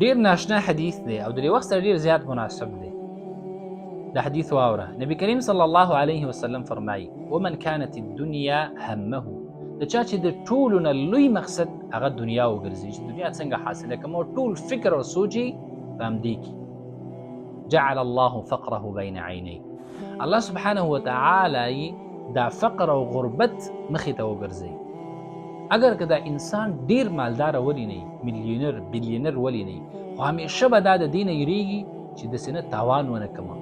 ډیر ناشنا حدیث دی او د دې وخت سره ډیر زیات مناسب دی. دا حدیث واوره. نبی کریم صلی الله علیه وسلم فرمایي ومن كانت الدنيا همه، د چا چې د ټولو نه لوی مقصد هغه دنیا وګرځي چې دنیا څنګه حاصله کړم او ټول فکر او سوچ یې په همدې کې، جعل الله فقره بین عینی، الله سبحانه وتعالی دا فقر او غربت مخې ته وګرځي. اگر که دا انسان ډیر مالدار ولی نه، میلیونر بیلیونر ولی نه، خو همیشه به دا د دین یریږي چې د سینه تاوان ونه کما،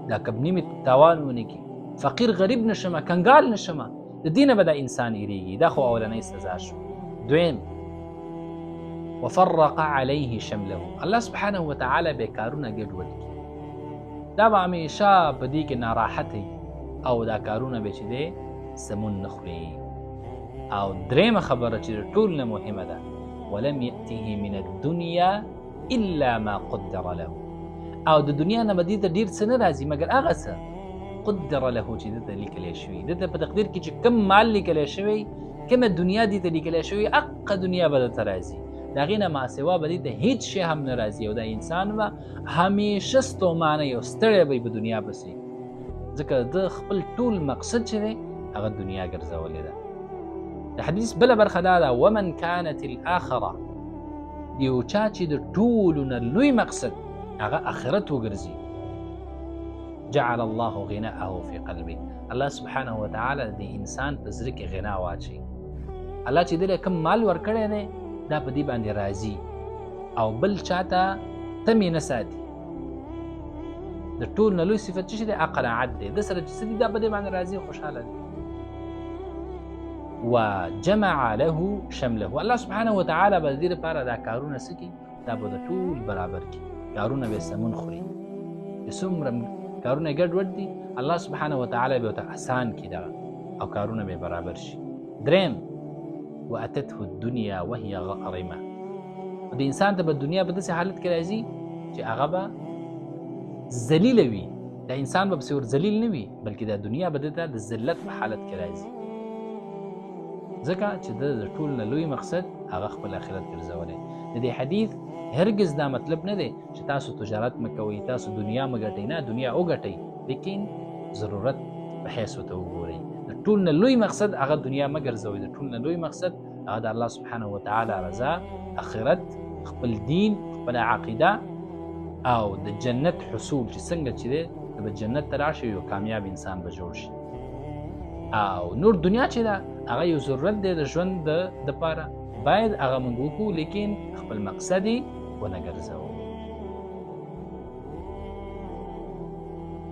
دا کبنی می تاوان ونه کی، فقیر غریب نشمه، کنګال نشمه، د دینه به دا انسان یریږي. دا خو اولنۍ سزا شو. دویم وفرق علیه شمله، الله سبحانه وتعالی به کارونه ګډوډ کی، دا به همیشه په دې کې ناراحتي او دا کارونه به چې دی سمون نخوري. او درېمه خبره چې ټول نه مهمه ده، ولم یأته من الدنیا الا ما قدر له، او د دنیا نه به دې ته ډېر څه نه راځي مګر هغه څه قدر له چې دته لیکلی شوي، دته په تقدیر کې چې کم مال لیکلی شوی، کومه دنیا دې ته لیکلی شوي، حقه دنیا به درته راځي، د هغې نه ماسوا به دې ته هیڅ شی هم نه راځي او دا انسان به همیشه ستومانه یو ستړی به په دنیا پسې، ځکه د خپل ټول مقصد چې دی هغه دنیا ګرځولې ده. د حدیث بله برخه دا ده ومن كانت الاخره، یو چا چې د ټولو نه لوی مقصد هغه آخرت وګرځي، جعل الله غناءه في قلبه، الله سبحانه وتعالی د انسان په زړه کې غنا واچي. الله چې دله کم مال ورکړی دی دا په دې باندې راضي او بل چاته تمې نه ساتي. د ټول نه لوی صفت چې دی قناعت دی، د سره چې دا په دې باندې راضي خوشحاله دی. وجمع له شمله، الله سبحانه وتعالی به دې لپاره دا کارونه سکی، دا به د ټول برابر کی، کارونه به سمون خوري، چې څومره کارونه ګډوډ دي الله سبحانه وتعالی به ورته آسان کړي دا او کارونه به برابر شي. دریم واتته الدنيا وهي غارمه، د انسان ته په دنیا په داسې حالت کې راځي چې هغه به ذلیل وي، دا انسان به پسې ور ذلیل نه وي بلکې دا دنیا به د ذلت په حالت کې راځي، ځکه چې د ټول نه لوی مقصد هغه خپل آخرت ګرځولی. د دې حدیث هرگز دا مطلب نه دی چې تاسو تجارت مکوئ، تاسو دنیا مګټئ، نه دنیا وګټئ لیکن ضرورت په حیث ورته وګورئ. د ټول نه لوی مقصد هغه دنیا مه ګرځوئ، د ټول نه لوی مقصد هغه د الله سبحانه وتعالی رضا، آخرت، خپل دین، خپل عقیده او د جنت حصول چې څنګه چې دی د جنت ته راشي یو کامیاب انسان به جوړ شي. او نور دنیا چې ده هغه یو ضرورت دی د ژوند دپاره، باید هغه موږ وکړو لیکن خپل مقصد یې ونه ګرځوو.